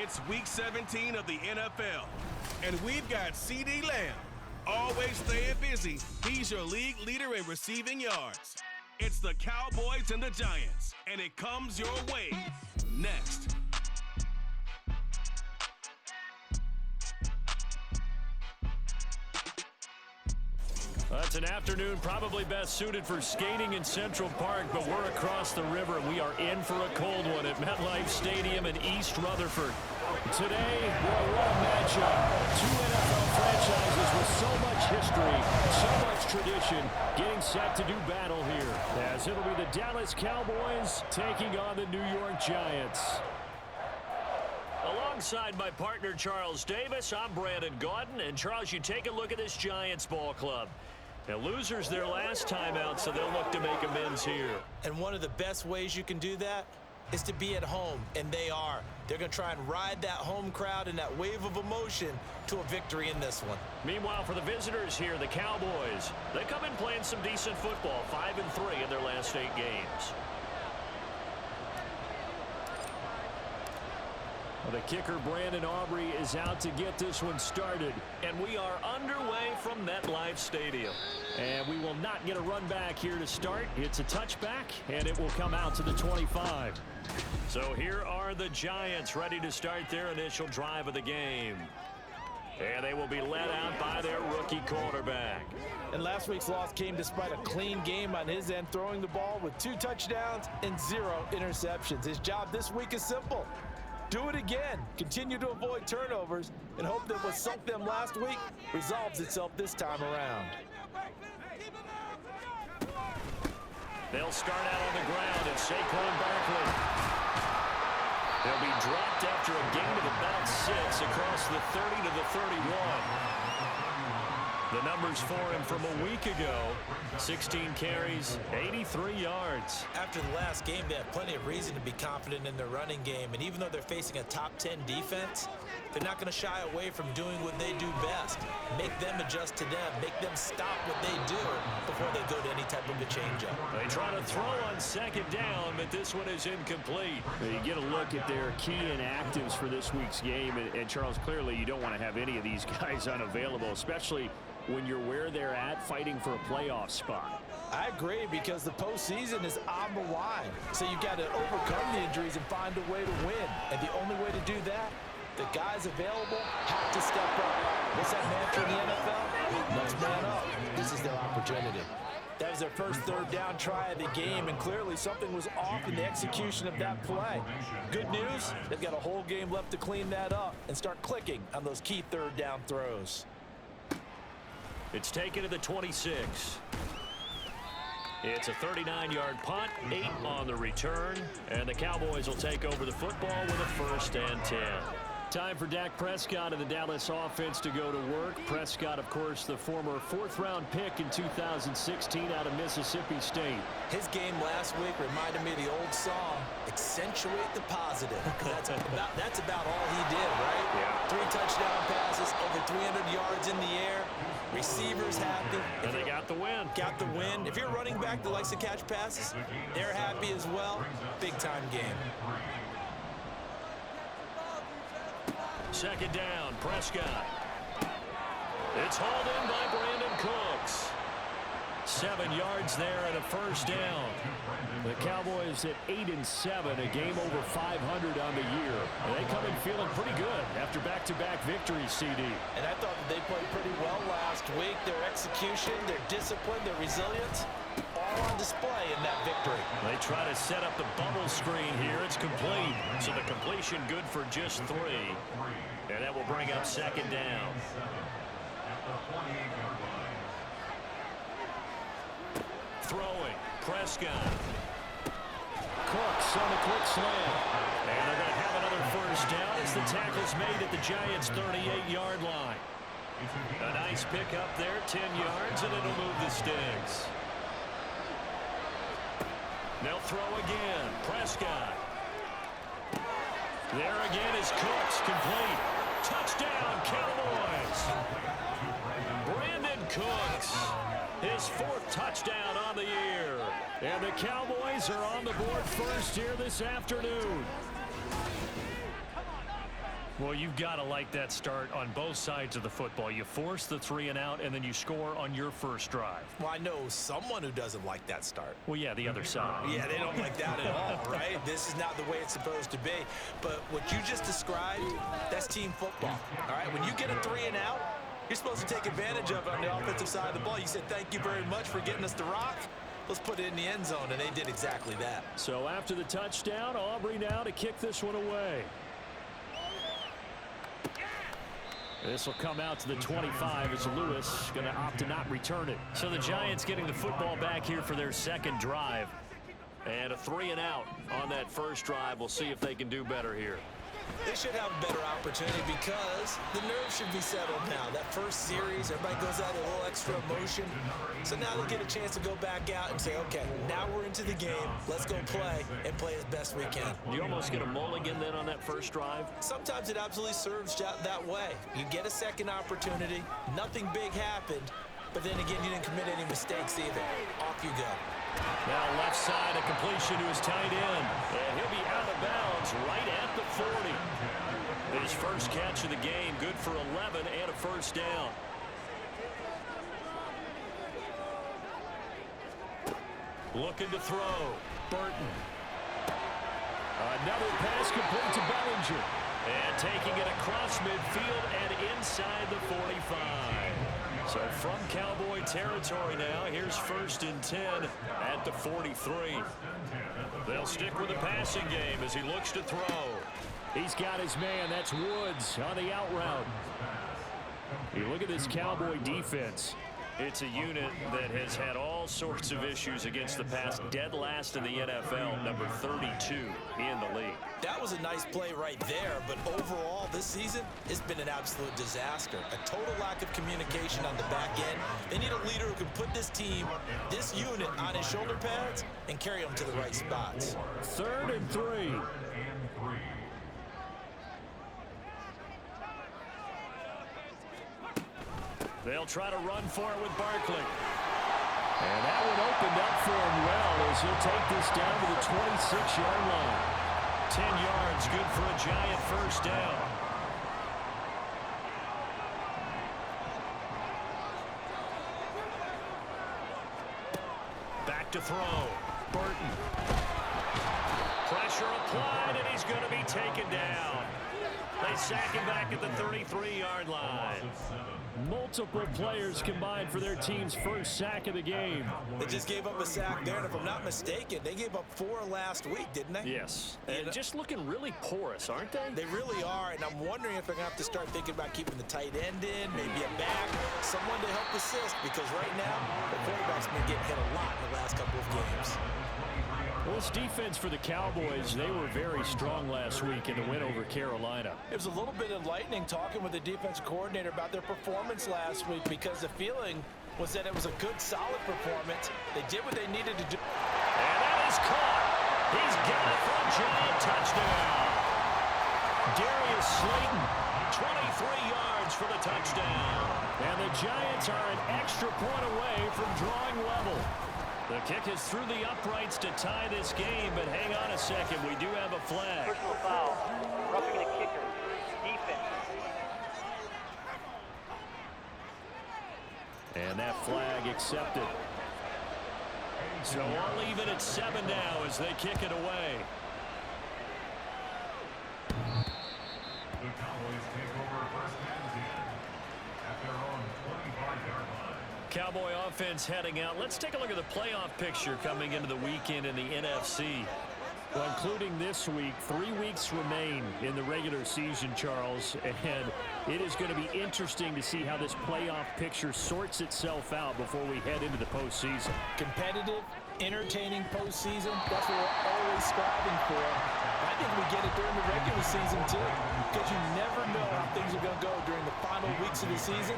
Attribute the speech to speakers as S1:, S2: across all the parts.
S1: It's Week 17 of the NFL, and we've got CeeDee Lamb. Always staying busy, he's your league leader in receiving yards. It's the Cowboys and the Giants, and it comes your way next.
S2: It's an afternoon probably best suited for skating in Central Park, but we're across the river, and we are in for a cold one at MetLife Stadium in East Rutherford. Today, we're a matchup. Two NFL franchises with so much history, so much tradition, getting set to do battle here, as it'll be the Dallas Cowboys taking on the New York Giants. Alongside my partner, Charles Davis, I'm Brandon Gaudin. And, Charles, you take a look at this Giants ball club. Now, losers their last time out, so they'll look to make amends here.
S3: And one of the best ways you can do that is to be at home, and they are. They're going to try and ride that home crowd and that wave of emotion to a victory in this one.
S2: Meanwhile, for the visitors here, the Cowboys, they come in playing some decent football, 5-3 in their last 8 games. The kicker, Brandon Aubrey, is out to get this one started. And we are underway from MetLife Stadium. And we will not get a run back here to start. It's a touchback, and it will come out to the 25. So here are the Giants ready to start their initial drive of the game. And they will be led out by their rookie quarterback.
S3: And last week's loss came despite a clean game on his end, throwing the ball with 2 touchdowns and 0 interceptions. His job this week is simple. Do it again. Continue to avoid turnovers and hope that what sunk them last week resolves itself this time around.
S2: They'll start out on the ground at Saquon Barkley. They'll be dropped after a gain of about 6 across the 30 to the 31. The numbers for him from a week ago, 16 carries, 83 yards.
S3: After the last game, they have plenty of reason to be confident in their running game. And even though they're facing a top 10 defense, they're not going to shy away from doing what they do best. Make them adjust to them. Make them stop what they do before they go to any type of a changeup.
S2: They try to throw on second down, but this one is incomplete.
S4: You get a look at their key inactives for this week's game. And Charles, clearly you don't want to have any of these guys unavailable, especially when you're where they're at fighting for a playoff spot.
S3: I agree, because the postseason is on the line. So you've got to overcome the injuries and find a way to win. And the only way to do that, the guys available have to step up. What's that mantra in the NFL? Let's man up. This is their opportunity. That was their first third down try of the game, and clearly something was off in the execution of that play. Good news, they've got a whole game left to clean that up and start clicking on those key third down throws.
S2: It's taken to the 26. It's a 39-yard punt, 8 on the return, and the Cowboys will take over the football with a 1st and 10.
S4: Time for Dak Prescott and the Dallas offense to go to work. Prescott, of course, the former 4th-round pick in 2016 out of Mississippi State.
S3: His game last week reminded me of the old song, Accentuate the Positive. That's about all he did, right?
S2: Yeah.
S3: 3 touchdown passes, over 300 yards in the air. Receivers happy.
S2: And they got the win.
S3: Got the win. If you're a running back that likes to catch passes, they're happy as well. Big-time game.
S2: Second down, Prescott. It's hauled in by Brandon Cooks. 7 yards there and a 1st down.
S4: The Cowboys at 8-7, a game over 500 on the year. And they come in feeling pretty good after back-to-back victories, CD.
S3: And I thought that they played pretty well last week. Their execution, their discipline, their resilience, all on display in that victory.
S2: They try to set up the bubble screen here. It's complete. So the completion good for just 3. And that will bring up second down. Throwing, Prescott.
S4: Cooks on a quick slam.
S2: And they're going to have another 1st down as the tackle's made at the Giants' 38-yard line. A nice pickup there, 10 yards, and it'll move the sticks. They'll throw again. Prescott. There again is Cooks, complete. Touchdown, Cowboys. Brandon Cooks, his 4th touchdown on the year. And the Cowboys are on the board first here this afternoon. Well, you've got to like that start on both sides of the football. You force the 3 and out, and then you score on your first drive.
S3: Well, I know someone who doesn't like that start.
S2: Well, yeah, the other side.
S3: Yeah, they don't like that at all, right? This is not the way it's supposed to be. But what you just described, that's team football, all right? When you get a 3 and out, you're supposed to take advantage of it on the offensive side of the ball. You said, thank you very much for getting us the rock. Let's put it in the end zone, and they did exactly that.
S2: So after the touchdown, Aubrey now to kick this one away. This will come out to the 25 as Lewis going to opt to not return it. So the Giants getting the football back here for their second drive. And a 3 and out on that first drive. We'll see if they can do better here.
S3: They should have a better opportunity because the nerves should be settled now. That first series, everybody goes out with a little extra emotion. So now they get a chance to go back out and say, okay, now we're into the game. Let's go play and play as best we can.
S2: You almost get a mulligan then on that first drive? Sometimes
S3: it absolutely serves that way. You get a second opportunity. Nothing big happened. But then again, you didn't commit any mistakes either. Off you go.
S2: Now left side, a completion to his tight end. And he'll be out of bounds right at the 40. His first catch of the game, good for 11 and a first down. Looking to throw. Burton. Another pass complete to Bellinger. And taking it across midfield and inside the 45. So from Cowboy territory now, here's 1st and 10 at the 43. They'll stick with the passing game as he looks to throw. He's got his man. That's Woods on the out route. You look at this Cowboy defense. It's a unit that has had all sorts of issues against the pass. Dead last in the NFL, number 32 in the league.
S3: That was a nice play right there, but overall this season, it's been an absolute disaster. A total lack of communication on the back end. They need a leader who can put this team, this unit, on his shoulder pads and carry them to the right spots.
S2: 3rd and 3. They'll try to run for it with Barkley. And that one opened up for him well as he'll take this down to the 26-yard line. 10 yards, good for a Giant first down. Back to throw. Burton. Pressure applied, and he's going to be taken down. They sack him back at the 33-yard line. Multiple players combined for their team's first sack of the game.
S3: They just gave up a sack there, and if I'm not mistaken, they gave up 4 last week, didn't they?
S2: Yes, and just looking really porous, aren't they?
S3: They really are, and I'm wondering if they're going to have to start thinking about keeping the tight end in, maybe a back, someone to help assist, because right now, the quarterback's been getting hit a lot in the last couple of games.
S2: Well, this defense for the Cowboys, they were very strong last week in the win over Carolina.
S3: It was a little bit enlightening talking with the defensive coordinator about their performance last week because the feeling was that it was a good, solid performance. They did what they needed to do.
S2: And that is caught. He's got it for a Giant touchdown. Darius Slayton, 23 yards for the touchdown. And the Giants are an extra point away from drawing level. The kick is through the uprights to tie this game, but hang on a second. We do have a flag.
S5: Personal foul. Roughing the kicker. Defense.
S2: And that flag accepted. So we'll leave it at 7 now as they kick it away. The Cowboys take over first and 10 at their own 25-yard line. Cowboy offense heading out. Let's take a look at the playoff picture coming into the weekend in the NFC. Well, including this week, 3 weeks remain in the regular season, Charles, and it is going to be interesting to see how this playoff picture sorts itself out before we head into the postseason.
S3: Competitive, entertaining postseason, that's what we're always striving for. I think we get it during the regular season, too, because you never know how things are going to go during the final weeks of the season.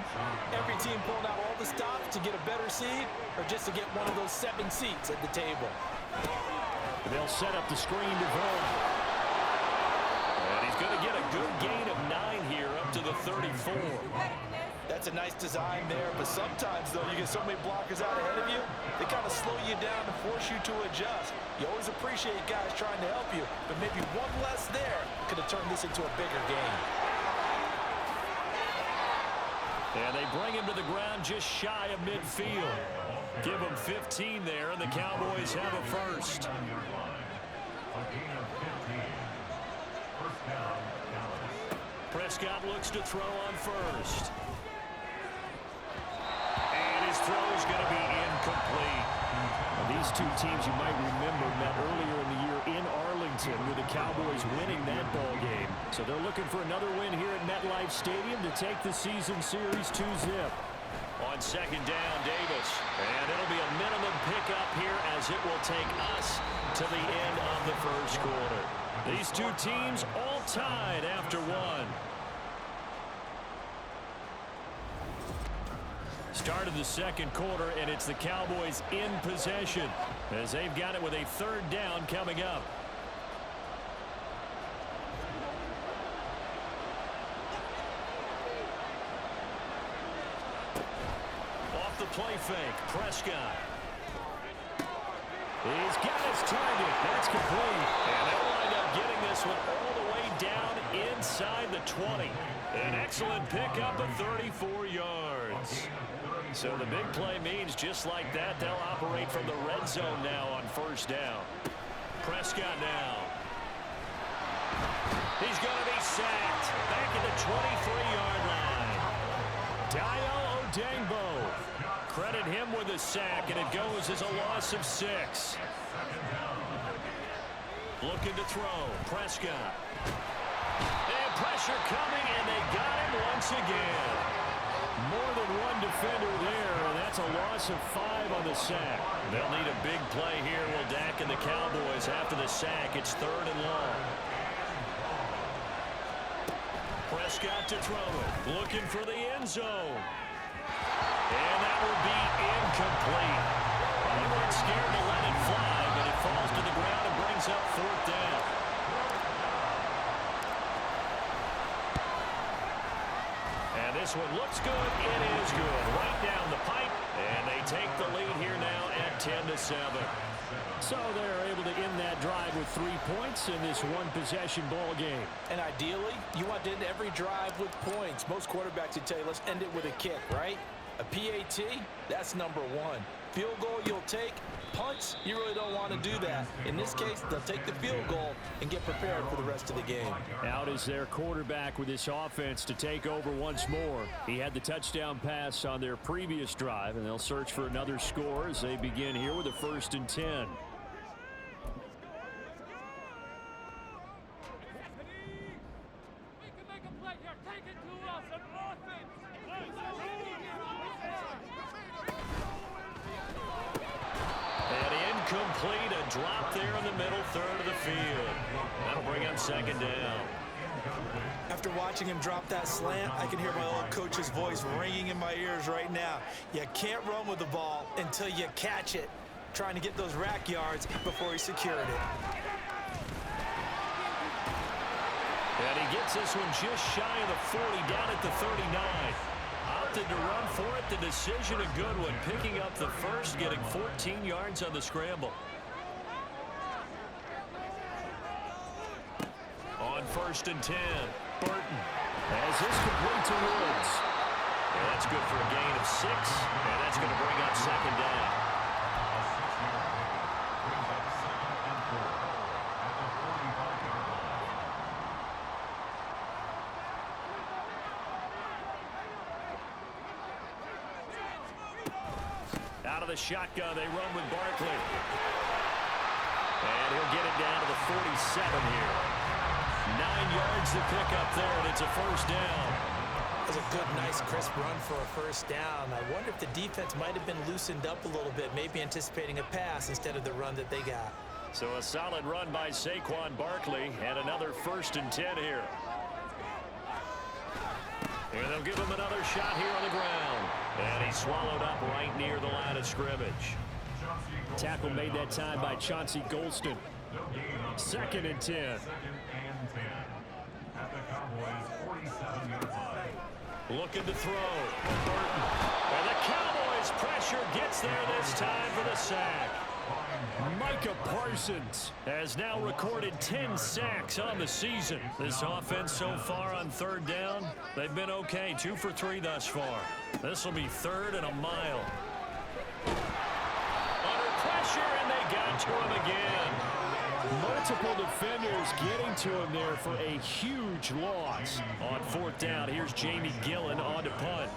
S3: Every team pulling out all the stops to get a better seed or just to get one of those 7 seats at the table.
S2: They'll set up the screen to Vaughn. And he's going to get a good gain of 9 here up to the 34.
S3: That's a nice design there, but sometimes, though, you get so many blockers out ahead of you, they kind of slow you down and force you to adjust. You always appreciate guys trying to help you, but maybe one less there could have turned this into a bigger game.
S2: And they bring him to the ground just shy of midfield. Give him 15 there, and the Cowboys have a first. Prescott looks to throw on first. And his throw is going to be incomplete. Now, these two teams, you might remember, met earlier in the year in Arlington with the Cowboys winning that ball game. So they're looking for another win here at MetLife Stadium to take the season series 2-zip. On second down, Davis. And it'll be a minimum pickup here as it will take us to the end of the first quarter. These two teams all tied after one. Start of the second quarter, and it's the Cowboys in possession as they've got it with a third down coming up. Off the play fake, Prescott. He's got his target. That's complete. And they'll wind up getting this one all the way down inside the 20. An excellent pickup of 34 yards. So the big play means just like that, they'll operate from the red zone now on first down. Prescott now. He's going to be sacked back at the 23-yard line. Dembo. Credit him with a sack, and it goes as a loss of 6. Looking to throw. Prescott. And pressure coming, and they got him once again. More than one defender there, and that's a loss of 5 on the sack. They'll need a big play here, will Dak and the Cowboys. After the sack, it's 3rd and long. Prescott to throw it. Looking for the end zone. And that will be incomplete. They weren't scared to let it fly, but it falls to the ground and brings up 4th down. And this one looks good. It is good. Right down the pipe. And they take the lead here now at 10-7. So they're able to end that drive with 3 points in this one-possession ball game.
S3: And ideally, you want to end every drive with points. Most quarterbacks would tell you, let's end it with a kick, right? A PAT, that's number 1. Field goal you'll take. Punts, you really don't want to do that. In this case, they'll take the field goal and get prepared for the rest of the game.
S2: Out is their quarterback with this offense to take over once more. He had the touchdown pass on their previous drive, and they'll search for another score as they begin here with a 1st and 10. Complete, a drop there in the middle third of the field. That'll bring up 2nd down.
S3: After watching him drop that slant, I can hear my old coach's voice ringing in my ears right now. You can't run with the ball until you catch it. Trying to get those rack yards before he secured it.
S2: And he gets this one just shy of the 40, down at the 39. Opted to run for it. The decision, a good one. Picking up the first, getting 14 yards on the scramble. On 1st and 10, Burton has this complete to Woods. And that's good for a gain of 6, and that's going to bring up 2nd down. Out of the shotgun, they run with Barkley. And he'll get it down to the 47 here. 9 yards to pick up there, and it's a 1st down.
S3: That was a good, nice, crisp run for a 1st down. I wonder if the defense might have been loosened up a little bit, maybe anticipating a pass instead of the run that they got.
S2: So a solid run by Saquon Barkley, and another 1st and 10 here. And they'll give him another shot here on the ground. And he's swallowed up right near the line of scrimmage. Tackle made that time by Chauncey Golston. 2nd and 10. Looking to throw. Burton. And the Cowboys pressure gets there this time for the sack. Micah Parsons has now recorded 10 sacks on the season. This offense so far on third down, they've been okay. 2 for 3 thus far. This will be 3rd and a mile. Under pressure, and they got to him again.
S4: Multiple defenders getting to him there for a huge loss.
S2: On 4th down, here's Jamie Gillen on to punt.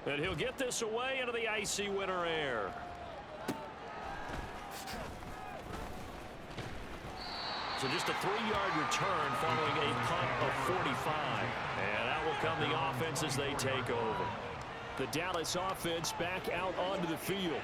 S2: And he'll get this away into the icy winter air. So just a 3-yard return following a punt of 45. And out will come the offense as they take over.
S4: The Dallas offense back out onto the field.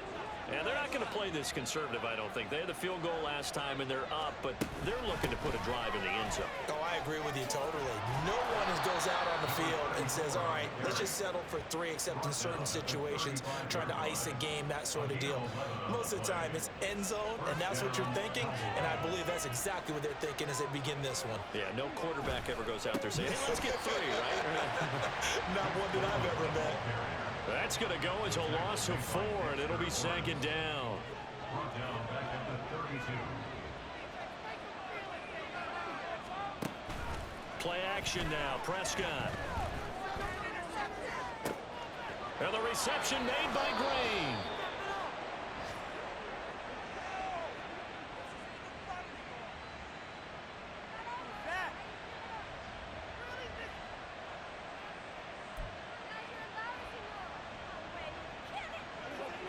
S2: And they're not going to play this conservative, I don't think. They had the field goal last time, and they're up, but they're looking to put a drive in the end zone.
S3: Oh, I agree with you totally. No one goes out on the field and says, all right, let's just settle for 3, except in certain situations, trying to ice a game, that sort of deal. Most of the time, it's end zone, and that's what you're thinking, and I believe that's exactly what they're thinking as they begin this one.
S2: Yeah, no quarterback ever goes out there saying, hey, let's get 3, right?
S3: Not one that I've ever met.
S2: That's going to go as a loss of 4, and it'll be 2nd down. Play action now, Prescott. And the reception made by Green.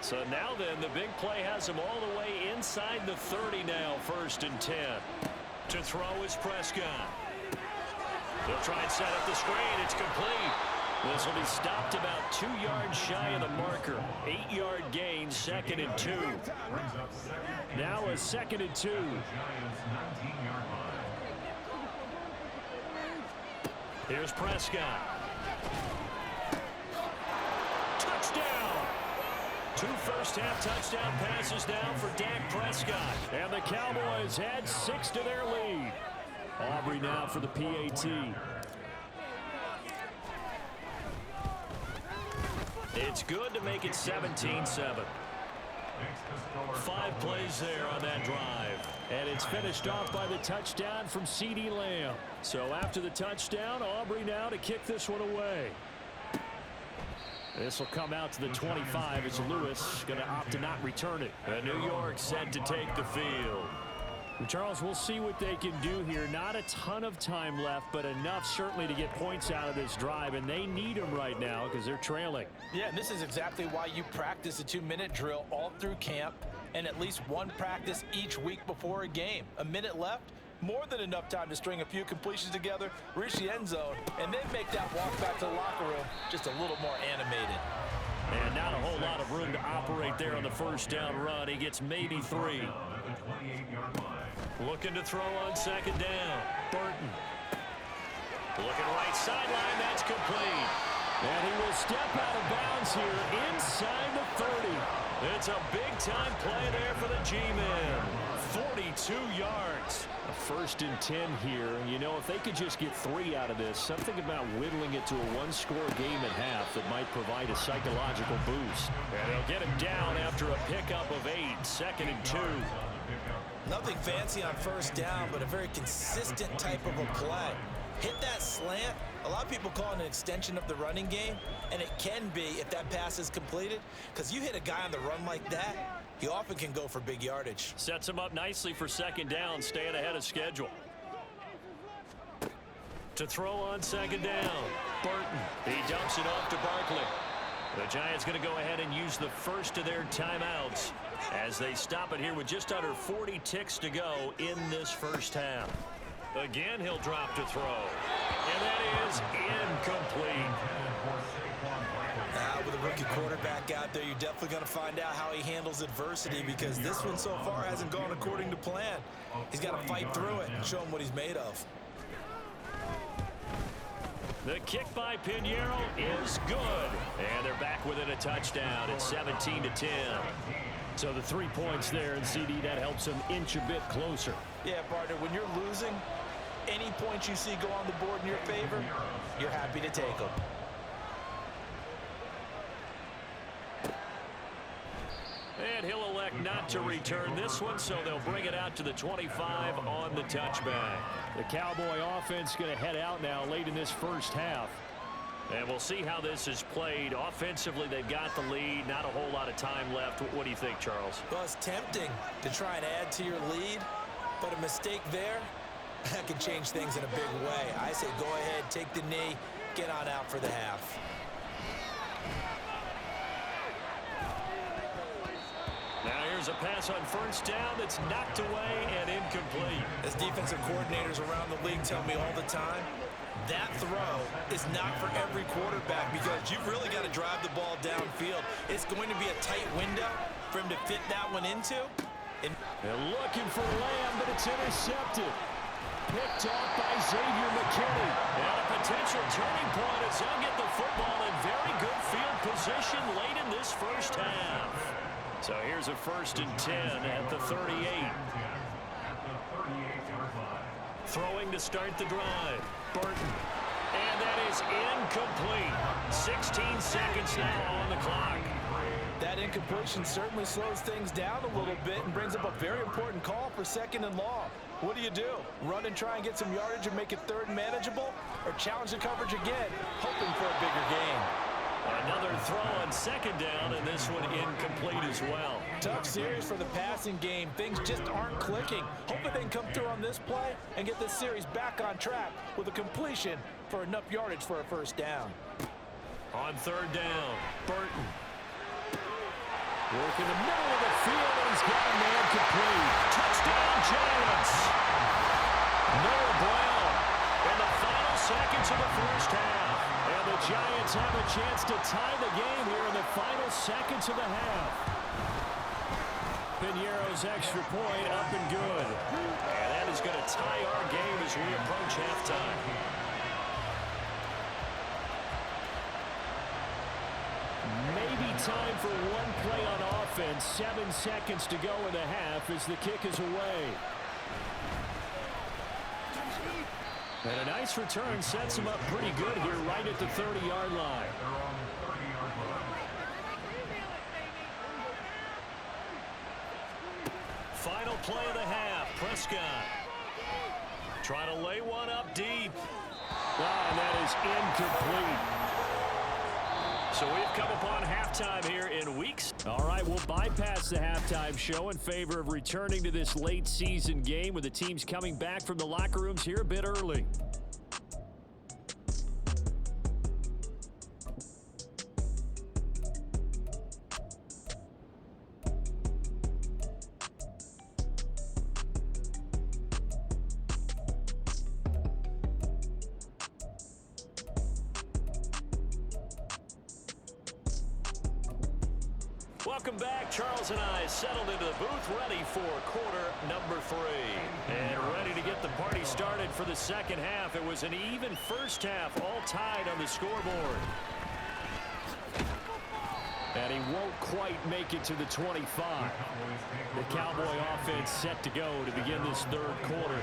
S2: So now then, the big play has him all the way inside the 30 now, 1st and 10. To throw is Prescott. He'll try and set up the screen. It's complete. This will be stopped about 2 yards shy of the marker. 8-yard gain, 2nd and 2.
S4: Now a 2nd and 2.
S2: Here's Prescott. Touchdown! 2 first-half touchdown passes now for Dak Prescott.
S4: And the Cowboys add 6 to their lead. Aubrey now for the PAT.
S2: It's good to make it 17-7. 5 plays there on that drive.
S4: And it's finished off by the touchdown from CeeDee Lamb. So after the touchdown, Aubrey now to kick this one away. This will come out to the 25 as Lewis going to opt to not return it.
S2: And New York set to take the field.
S4: And Charles, we'll see what they can do here. Not a ton of time left, but enough certainly to get points out of this drive, and they need them right now because they're trailing.
S3: Yeah, and this is exactly why you practice a 2-minute drill all through camp and at least one practice each week before a game. A minute left, more than enough time to string a few completions together, reach the end zone, and then make that walk back to the locker room just a little more animated.
S2: And not a whole lot of room to operate there on the 1st down run. He gets maybe 3. Looking to throw on 2nd down. Burton. Looking right sideline. That's complete.
S4: And he will step out of bounds here inside the 30.
S2: It's a big-time play there for the G-Men. 42 yards.
S4: A 1st and 10 here. You know, if they could just get 3 out of this, something about whittling it to a 1-score game at half that might provide a psychological boost.
S2: And they'll get him down after a pickup of 8. 2nd and 2.
S3: Nothing fancy on 1st down, but a very consistent type of a play. Hit that slant. A lot of people call it an extension of the running game, and it can be if that pass is completed, because you hit a guy on the run like that, he often can go for big yardage.
S2: Sets him up nicely for 2nd down, staying ahead of schedule. To throw on 2nd down, Burton. He dumps it off to Barkley. The Giants going to go ahead and use the first of their timeouts as they stop it here with just under 40 ticks to go in this 1st half. Again, he'll drop to throw. And that is incomplete.
S3: With a rookie quarterback out there, you're definitely going to find out how he handles adversity, because this one so far hasn't gone according to plan. He's got to fight through it and show him what he's made of.
S2: The kick by Pinheiro is good. And they're back within a touchdown. It's 17-10.
S4: So the 3 points there, and CD, that helps them inch a bit closer.
S3: Yeah, partner, when you're losing, any points you see go on the board in your favor, you're happy to take them.
S2: And and he'll elect not to return this one, so they'll bring it out to the 25 on the touchback.
S4: The Cowboy offense going to head out now late in this first half.
S2: And we'll see how this is played. Offensively, they've got the lead. Not a whole lot of time left. What do you think, Charles?
S3: Well, it's tempting to try and add to your lead, but a mistake there, that can change things in a big way. I say go ahead, take the knee, get on out for the half.
S2: Now here's a pass on first down that's knocked away and incomplete.
S3: As defensive coordinators around the league tell me all the time, that throw is not for every quarterback because you've really got to drive the ball downfield. It's going to be a tight window for him to fit that one into.
S4: They're looking for Lamb, but it's intercepted. Picked off by Xavier McKinney.
S2: And a potential turning point as they'll get the football in very good field position late in this first half. So here's a 1st and 10 at the 38. Throwing to start the drive. Burton. And that is incomplete. 16 seconds now on the clock.
S3: That incompletion certainly slows things down a little bit and brings up a very important call for 2nd and long. What do? Run and try and get some yardage and make it 3rd and manageable? Or challenge the coverage again, hoping for a bigger gain?
S2: Another throw on 2nd down, and this one incomplete as well.
S3: Tough series for the passing game. Things just aren't clicking. Hoping they can come through on this play and get this series back on track with a completion for enough yardage for a 1st down.
S2: On 3rd down, Burton.
S4: Work in the middle of the field, and he's got a man complete.
S2: Touchdown, Giants! Noah Brown in the final seconds of the first half. And the Giants have a chance to tie the game here in the final seconds of the half.
S4: Piñeiro's extra point up and good.
S2: And that is going to tie our game as we approach halftime.
S4: Maybe time for one play on offense. 7 seconds to go in the half as the kick is away. And a nice return sets him up pretty good here right at the 30-yard line.
S2: Final play of the half. Prescott trying to lay one up deep.
S4: And that is incomplete.
S2: So we've come upon halftime here in weeks.
S4: All right, we'll bypass the halftime show in favor of returning to this late season game with the teams coming back from the locker rooms here a bit early.
S2: Welcome back. Charles and I settled into the booth ready for quarter number 3. And ready to get the party started for the second half. It was an even first half, all tied on the scoreboard.
S4: And he won't quite make it to the 25. The Cowboy offense set to go to begin this 3rd quarter.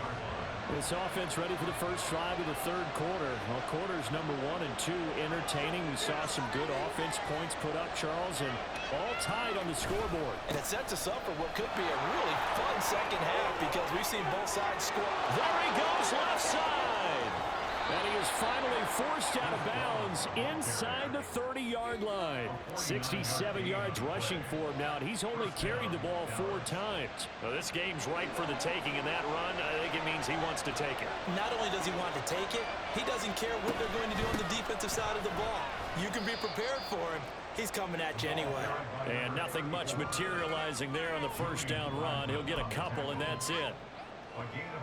S4: This offense ready for the first drive of the 3rd quarter. Well, quarters number 1 and 2 entertaining. We saw some good offense points put up, Charles, and all tied on the scoreboard.
S3: And it sets us up for what could be a really fun second half because we've seen both sides score.
S2: There he goes, left side.
S4: And he is finally forced out of bounds inside the 30-yard line. 67 yards rushing for him now, and he's only carried the ball 4 times.
S2: Well, this game's ripe for the taking in that run. I think it means he wants to take it.
S3: Not only does he want to take it, he doesn't care what they're going to do on the defensive side of the ball. You can be prepared for him. He's coming at you anyway.
S2: And nothing much materializing there on the first down run. He'll get a couple, and that's it.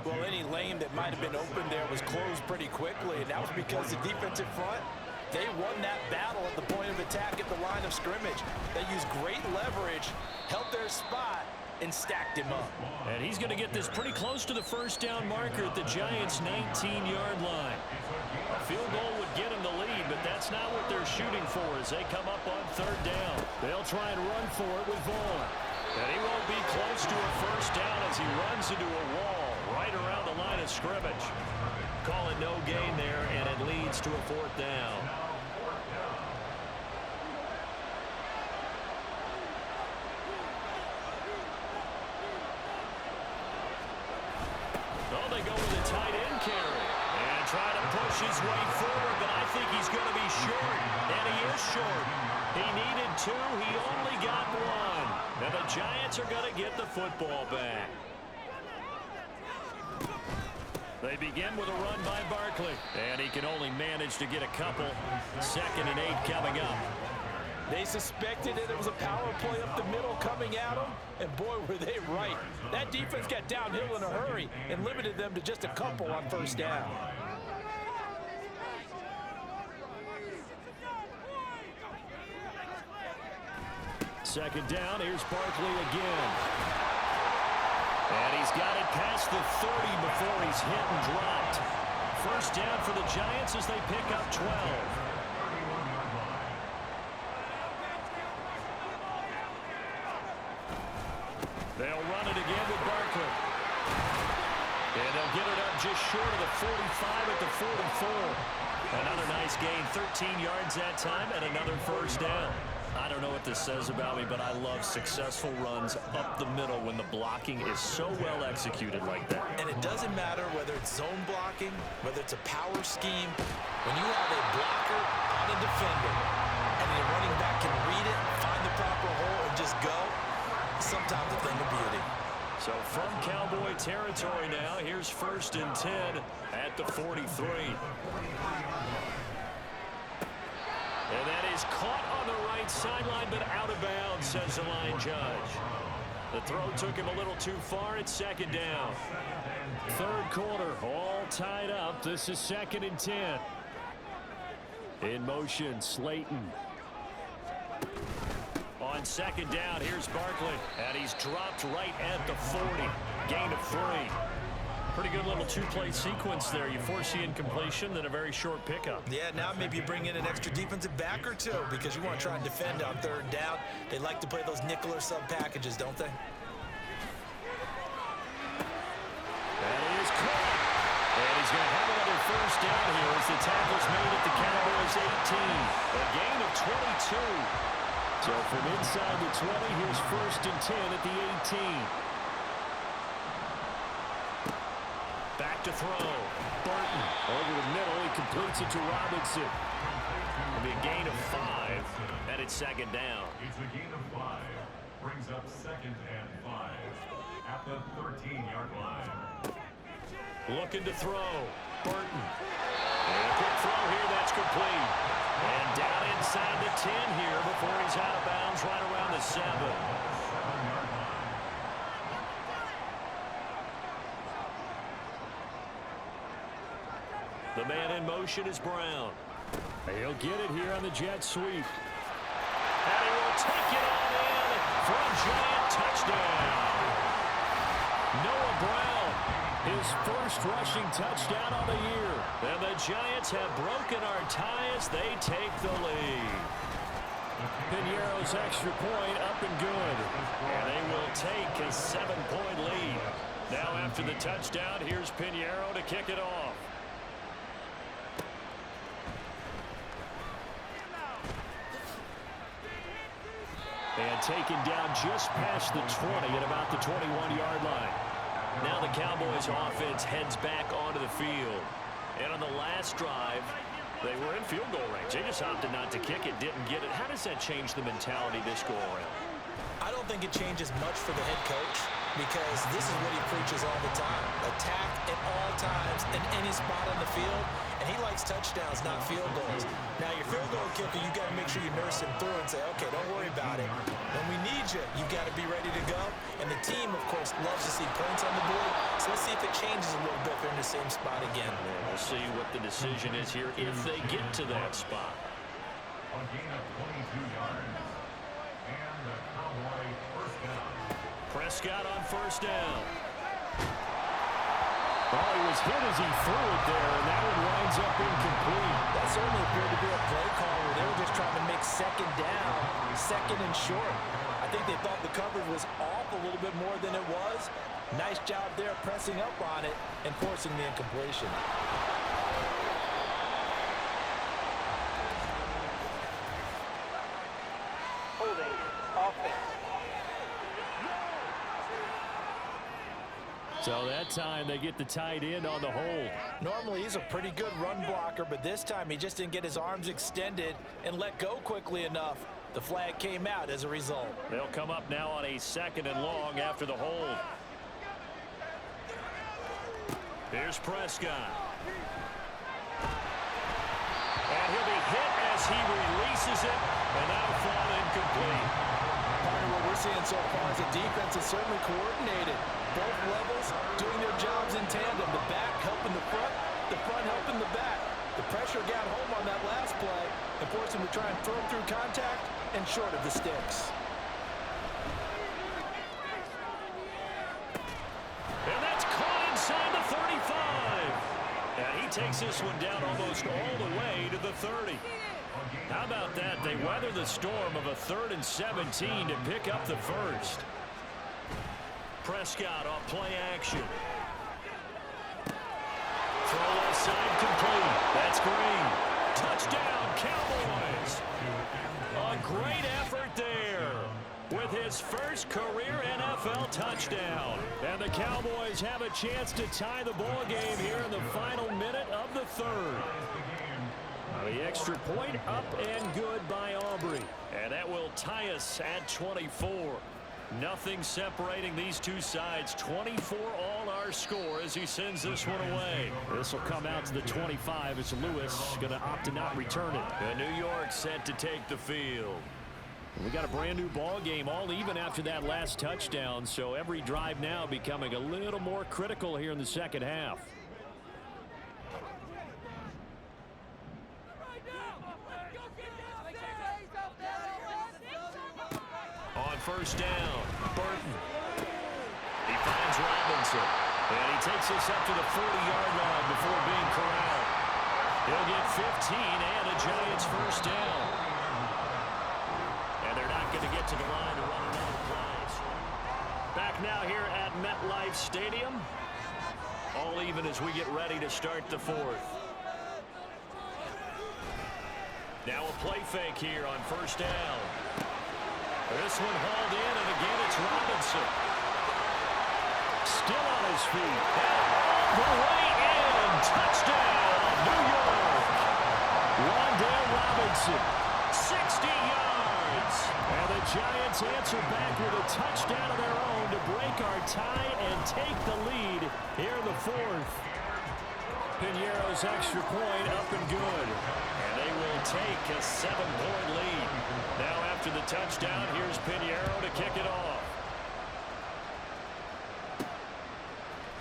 S3: Well, any lane that might have been open there was closed pretty quickly, and that was because the defensive front, they won that battle at the point of attack at the line of scrimmage. They used great leverage, held their spot, and stacked him up.
S2: And he's going to get this pretty close to the first down marker at the Giants' 19-yard line. A field goal would get him the lead, but that's not what they're shooting for as they come up on 3rd down.
S4: They'll try and run for it with Vaughn.
S2: And he won't be close to a first down as he runs into a wall right around the line of scrimmage. Call it no gain there, and it leads to a 4th down. they go with a tight end carry. And try to push his way forward, but I think he's going to be short. And he is short. He needed 2. He only got 1. And the Giants are going to get the football back. They begin with a run by Barkley. And he can only manage to get a couple. 2nd and 8 coming up.
S3: They suspected it was a power play up the middle coming at them, and boy, were they right. That defense got downhill in a hurry and limited them to just a couple on 1st down.
S2: Second down, here's Barkley again. And he's got it past the 30 before he's hit and dropped. 1st down for the Giants as they pick up 12. They'll run it again with Barkley. And they'll get it up just short of the 45 at the 44. Another nice gain, 13 yards that time, and another 1st down. I don't know what this says about me, but I love successful runs up the middle when the blocking is so well executed like that.
S3: And it doesn't matter whether it's zone blocking, whether it's a power scheme. When you have a blocker on a defender, and the running back can read it, find the proper hole, and just go, sometimes a thing of beauty.
S2: So from Cowboy territory now, here's 1st and 10 at the 43. And that is caught on the right sideline, but out of bounds, says the line judge. The throw took him a little too far. It's 2nd down. 3rd quarter, all tied up. This is 2nd and 10. In motion, Slayton. On 2nd down, here's Barkley. And he's dropped right at the 40. Gain of 3. Pretty good little 2-play sequence there. You force the incompletion, then a very short pickup.
S3: Yeah, now maybe you bring in an extra defensive back or 2 because you want to try and defend on 3rd down. They like to play those nickel or sub packages, don't they?
S2: And he is caught. And he's going to have another 1st down here as the tackle's made at the Cowboys' 18. A gain of 22. So from inside the 20, here's 1st and 10 at the 18. Back to throw. Burton over the middle. He completes it to Robinson. It'll be a gain of 5, and it's 2nd down.
S6: It's a gain of 5. Brings up 2nd and 5 at the 13-yard line.
S2: Looking to throw. Burton. And a quick throw here. That's complete. And down inside the 10 here before he's out of bounds right around the 7. The man in motion is Brown. He'll get it here on the jet sweep. And he will take it on in for a giant touchdown. Noah Brown, his 1st rushing touchdown on the year. And the Giants have broken our tie as they take the lead. Piñeiro's extra point up and good. And they will take a 7-point lead. Now after the touchdown, here's Piñeiro to kick it off. And taken down just past the 20 at about the 21-yard line. Now the Cowboys offense heads back onto the field. And on the last drive, they were in field goal range. They just opted not to kick it, didn't get it. How does that change the mentality this go around?
S3: I don't think it changes much for the head coach because this is what he preaches all the time. Attack at all times in any spot on the field. And he likes touchdowns, not field goals. Now, your field goal kicker, you got to make sure you nurse him through and say, okay, don't worry about it. When we need you, you got to be ready to go. And the team, of course, loves to see points on the board. So let's see if it changes a little bit if they're in the same spot again.
S2: Yeah, we'll see what the decision is here if they get to that spot.
S6: A gain of 22 yards. And the Cowboy 1st down.
S2: Prescott on 1st down.
S4: Oh, he was hit as he threw it there, and that one winds up incomplete.
S3: That certainly appeared to be a play call where they were just trying to make 2nd down, 2nd and short. I think they thought the coverage was off a little bit more than it was. Nice job there pressing up on it and forcing the incompletion.
S5: Holding offense.
S2: So that time they get the tight end on the hold.
S3: Normally he's a pretty good run blocker, but this time he just didn't get his arms extended and let go quickly enough. The flag came out as a result.
S2: They'll come up now on a 2nd and long after the hold. Here's Prescott. And he'll be hit as he releases it, and that'll fall incomplete.
S3: Part of what we're seeing so far is the defense is certainly coordinated. Both levels doing their jobs in tandem. The back helping the front helping the back. The pressure got home on that last play and forced him to try and throw through contact and short of the sticks.
S2: And that's caught inside the 35. And he takes this one down almost all the way to the 30. How about that? They weather the storm of a 3rd and 17 to pick up the first. Prescott off play action. Throw left side complete. That's Green. Touchdown, Cowboys. A great effort there with his first career NFL touchdown. And the Cowboys have a chance to tie the ball game here in the final minute of the 3rd. The extra point up and good by Aubrey. And that will tie us at 24. Nothing separating these two sides. 24 all our score as he sends this one away. This will come out to the 25 as Lewis going to opt to not return it. And New York set to take the field. We got a brand new ball game, all even after that last touchdown. So every drive now becoming a little more critical here in the second half. On first down, Burton. He finds Robinson. And he takes this up to the 40-yard line before being corralled. He'll get 15 and a Giants first down. And they're not going to get to the line to run another play. Back now here at MetLife Stadium. All even as we get ready to start the 4th. Now a play fake here on first down. This one hauled in, and again it's Robinson. Still on his feet. And the way in. Touchdown, New York. Wan'Dale Robinson, 60 yards. And the Giants answer back with a touchdown of their own to break our tie and take the lead here in the 4th. Piñeiro's extra point up and good. And they will take a 7-point lead. Now after the touchdown, here's Piñeiro to kick it off.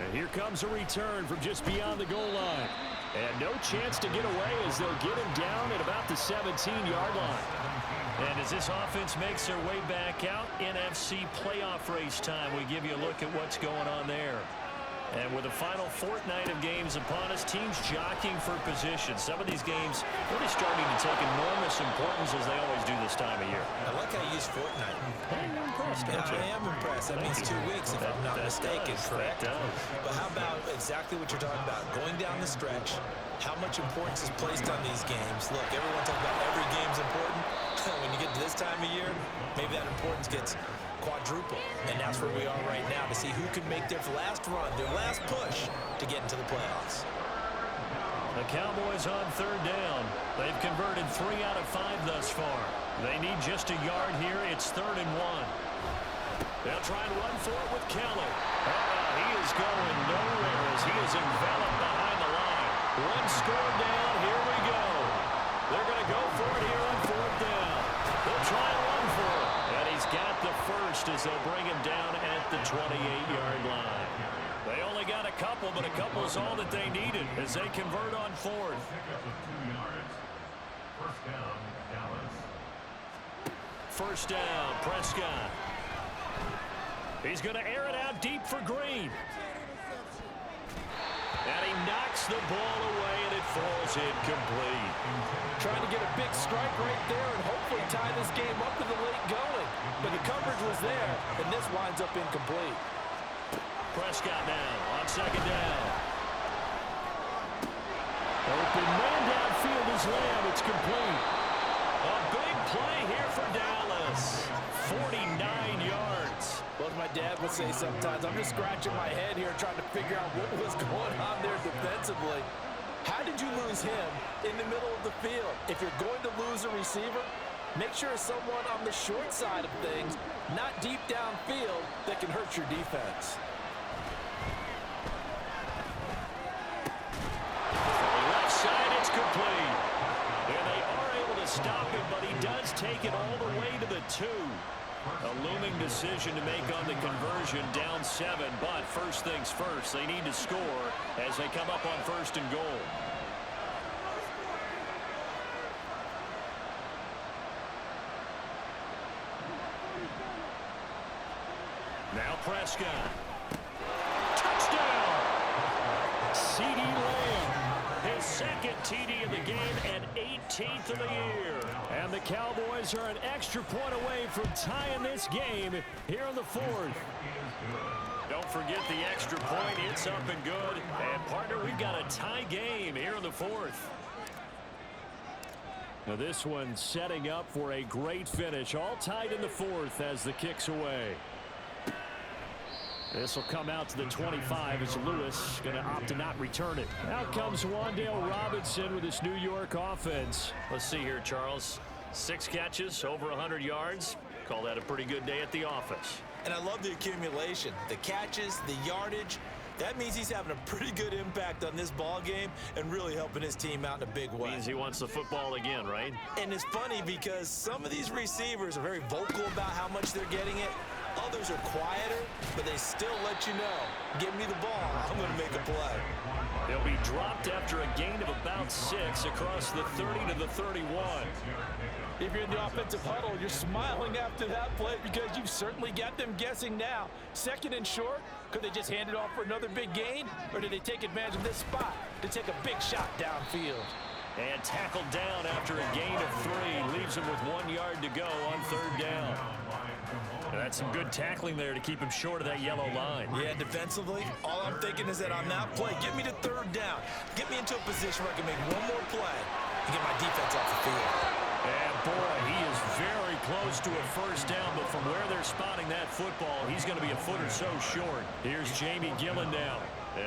S2: And here comes a return from just beyond the goal line. And no chance to get away as they'll get him down at about the 17-yard line. And as this offense makes their way back out, NFC playoff race time, we give you a look at what's going on there. And with the final fortnight of games upon us, teams jockeying for position. Some of these games really starting to take enormous importance as they always do this time of year.
S3: I like how you use fortnight.
S2: I'm impressed, don't you?
S3: I am impressed. That means 2 weeks, if I'm not mistaken, correct? But how about exactly what you're talking about? Going down the stretch, how much importance is placed on these games? Look, everyone talks about every game's important. When you get to this time of year, maybe that importance gets quadruple, and that's where we are right now to see who can make their last run, their last push to get into the playoffs.
S2: The Cowboys on third down. They've converted 3 out of 5 thus far. They need just a yard here. It's 3rd and 1. They'll try and run for it with Keller. He is going nowhere as he is enveloped behind the line. One score down. Here we go. They're going to go for it here on 4th down. They'll try and run for it. And he's got the first as they'll bring him down at the 28-yard line. They only got a couple, but a couple is all that they needed as they convert on 4th. First down, Prescott. He's going to air it out deep for Green. And he knocks the ball away, and it falls incomplete.
S3: Trying to get a big strike right there and hopefully tie this game up to the late going. But the coverage was there, and this winds up incomplete.
S2: Prescott now on 2nd down. Open man downfield is Lamb. It's complete. A big play here for Dallas. 49 yards.
S3: Well, as my dad people say sometimes. I'm just scratching my head here trying to figure out what was going on there defensively. How did you lose him in the middle of the field? If you're going to lose a receiver, make sure it's someone on the short side of things, not deep downfield, that can hurt your defense.
S2: Left side, it's complete. And they are able to stop him, but he does take it all the way to the 2. A looming decision to make on the conversion, down 7. But first things first, they need to score as they come up on 1st and goal. Now Prescott. Touchdown! C.D. Lamb. His second TD of the game and 18th of the year. And the Cowboys are an extra point away from tying this game here in the 4th. Don't forget the extra point. It's up and good. And, partner, we've got a tie game here in the 4th. Now this one setting up for a great finish. All tied in the 4th as the kick's away. This will come out to the 25 as Lewis going to opt to not return it. Out comes Wan'Dale Robinson with his New York offense. Let's see here, Charles. 6 catches, over 100 yards. Call that a pretty good day at the office.
S3: And I love the accumulation, the catches, the yardage. That means he's having a pretty good impact on this ball game and really helping his team out in a big way.
S2: Means he wants the football again, right?
S3: And it's funny because some of these receivers are very vocal about how much they're getting it. Others are quieter, but they still let you know, give me the ball, I'm going to make a play.
S2: He'll be dropped after a gain of about 6 across the 30 to the 31.
S3: If you're in the offensive huddle, you're smiling after that play because you've certainly got them guessing now. 2nd and short, could they just hand it off for another big gain? Or did they take advantage of this spot to take a big shot downfield?
S2: And tackled down after a gain of 3. Leaves him with 1 yard to go on 3rd down. That's some good tackling there to keep him short of that yellow line.
S3: Yeah, defensively, all I'm thinking is that on that play, get me to 3rd down. Get me into a position where I can make one more play and get my defense off the field.
S2: And boy, he is very close to a 1st down, but from where they're spotting that football, he's going to be a foot or so short. Here's Jamie Gillen now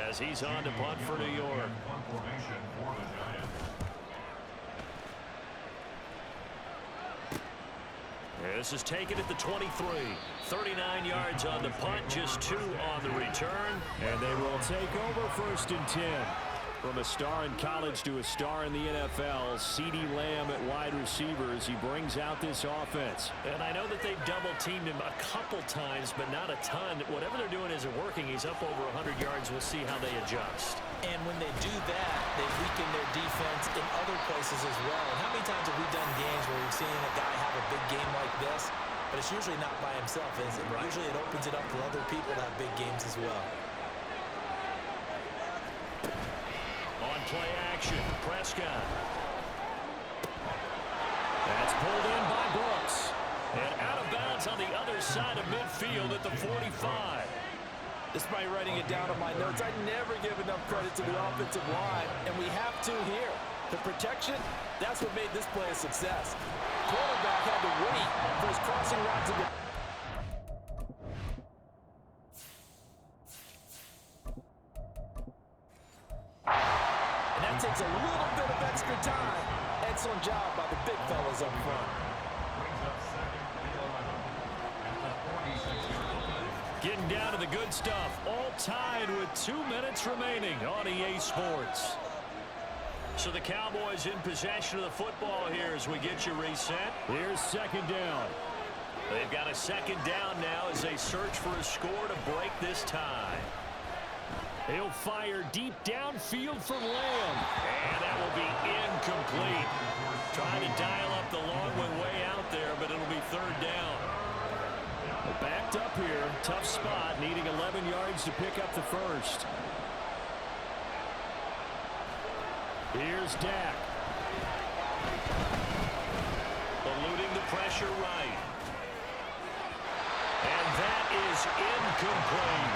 S2: as he's on to punt for New York. This is taken at the 23. 39 yards on the punt, just 2 on the return. And they will take over 1st and 10. From a star in college to a star in the NFL, C.D. Lamb at wide receiver as he brings out this offense. And I know that they've double-teamed him a couple times, but not a ton. Whatever they're doing isn't working. He's up over 100 yards. We'll see how they adjust.
S3: And when they do that, they weaken their defense in other places as well. And how many times have we done games where we've seen a guy have a big game like this, but it's usually not by himself, is it? Right. Usually it opens it up for other people to have big games as well.
S2: On play action, Prescott. That's pulled in by Brooks. And out of bounds on the other side of midfield at the 45.
S3: Despite writing it down on my notes, I never give enough credit to the offensive line, and we have to here. The protection, that's what made this play a success. Quarterback had to wait for his crossing route to get. And that takes a little bit of extra time. Excellent job by the big fellas up front.
S2: Getting down to the good stuff. All tied with 2 minutes remaining on EA Sports. So the Cowboys in possession of the football here as we get you reset. Here's 2nd down. They've got a 2nd down now as they search for a score to break this tie. He'll fire deep downfield from Lamb. And that will be incomplete. Trying to dial up the long one way out there, but it'll be 3rd down. Backed up here, tough spot, needing 11 yards to pick up the 1st. Here's Dak. Eluding the pressure right. And that is incomplete.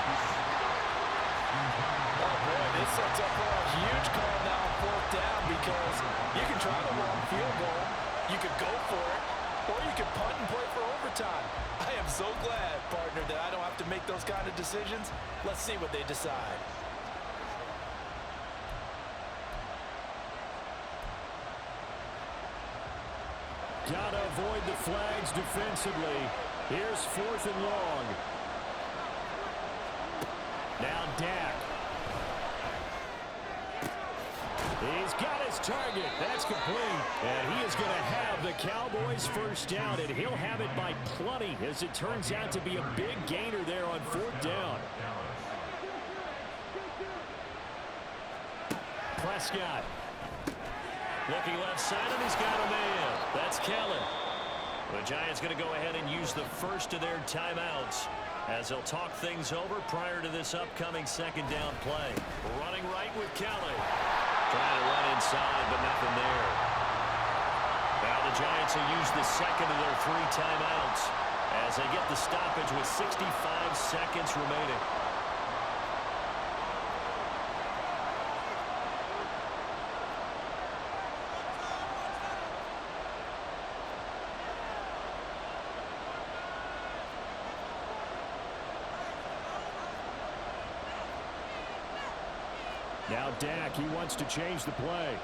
S3: Oh, boy, this sets up for a huge call now on 4th down because you can try the long field goal, you could go for it, or you could punt and play for overtime. I have so glad, partner, that I don't have to make those kind of decisions. Let's see what they decide.
S4: Gotta avoid the flags defensively. Here's 4th and long. Now Dak. He's got his target. That's complete. And he is going to have the Cowboys first down, and he'll have it by plenty, as it turns out to be a big gainer there on 4th down. Prescott.
S2: Looking left side, and he's got a man. That's Kelly. The Giants going to go ahead and use the first of their timeouts as they'll talk things over prior to this upcoming 2nd down play. Running right with Kelly. Trying to run inside, but nothing there. Now the Giants will use the second of their 3 timeouts as they get the stoppage with 65 seconds remaining.
S4: Now Dak, he wants to change the play.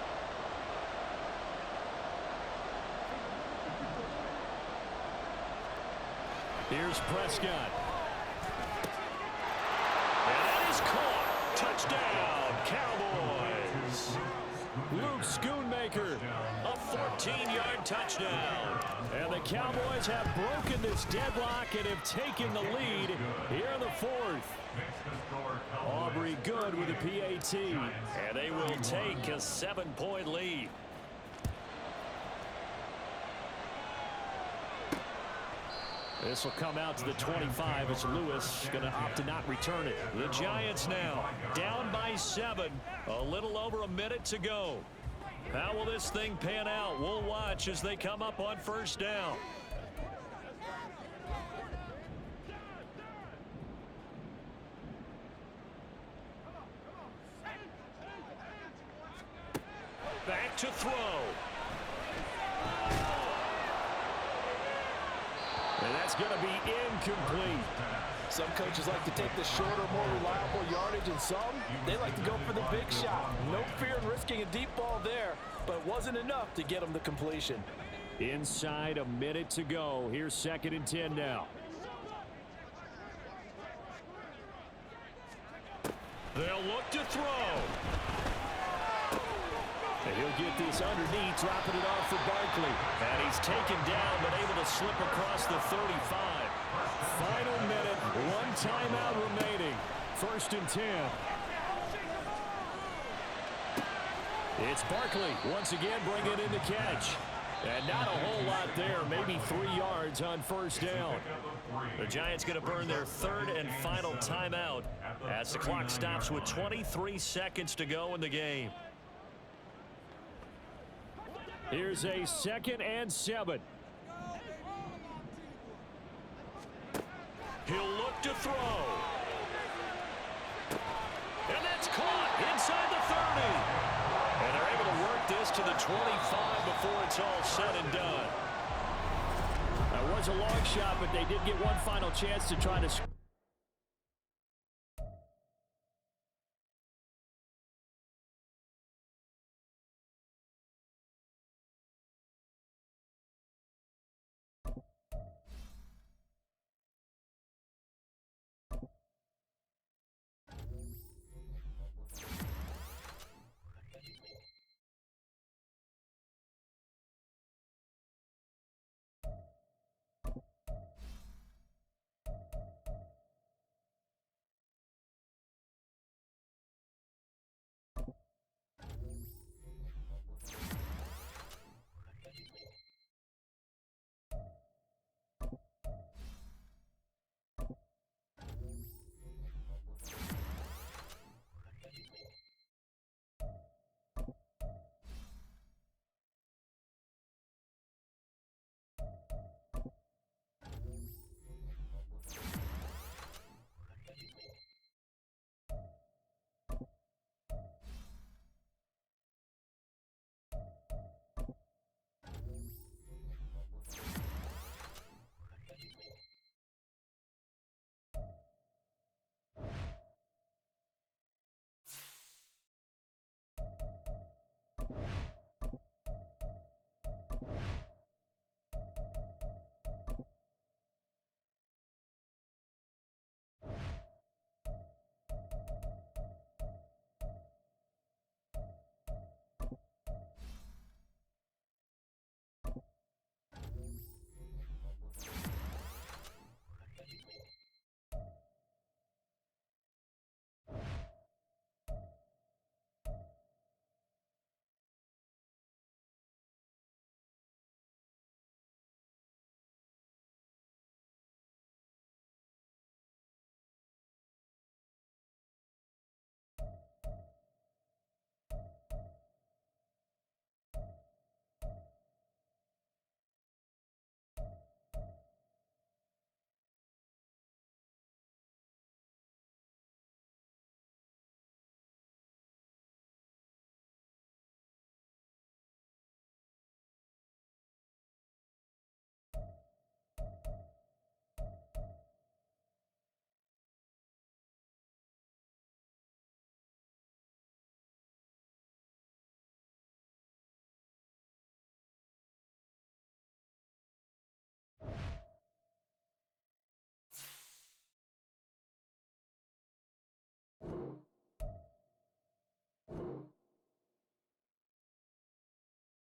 S4: Here's Prescott.
S2: And that is caught. Touchdown, Cowboys.
S4: Luke Schoonmaker,
S2: A 14-yard touchdown.
S4: and the Cowboys have broken this deadlock and have taken the lead here in the 4th. Aubrey good with a PAT.
S2: And they will take a 7-point lead.
S4: This will come out to the 25 as Lewis going to opt to not return it.
S2: The Giants now down by 7. A little over a minute to go. How will this thing pan out? We'll watch as they come up on 1st down. Back to throw.
S4: And that's going to be incomplete.
S3: Some coaches like to take the shorter, more reliable yardage, and some, they like to go for the big shot. No fear in risking a deep ball there, but it wasn't enough to get them the completion.
S4: Inside a minute to go. Here's 2nd and 10 now.
S2: They'll look to throw.
S4: And he'll get this underneath, dropping it off for Barkley.
S2: And he's taken down, but able to slip across the 35.
S4: Final minute, 1 timeout remaining. 1st and 10. It's Barkley once again bringing in the catch. And not a whole lot there, maybe 3 yards on 1st down.
S2: The Giants going to burn their 3rd and final timeout as the clock stops with 23 seconds to go in the game.
S4: Here's a 2nd and 7.
S2: He'll look to throw. And that's caught inside the 30. And they're able to work this to the 25 before it's all said and done.
S4: That was a long shot, but they did get one final chance to try to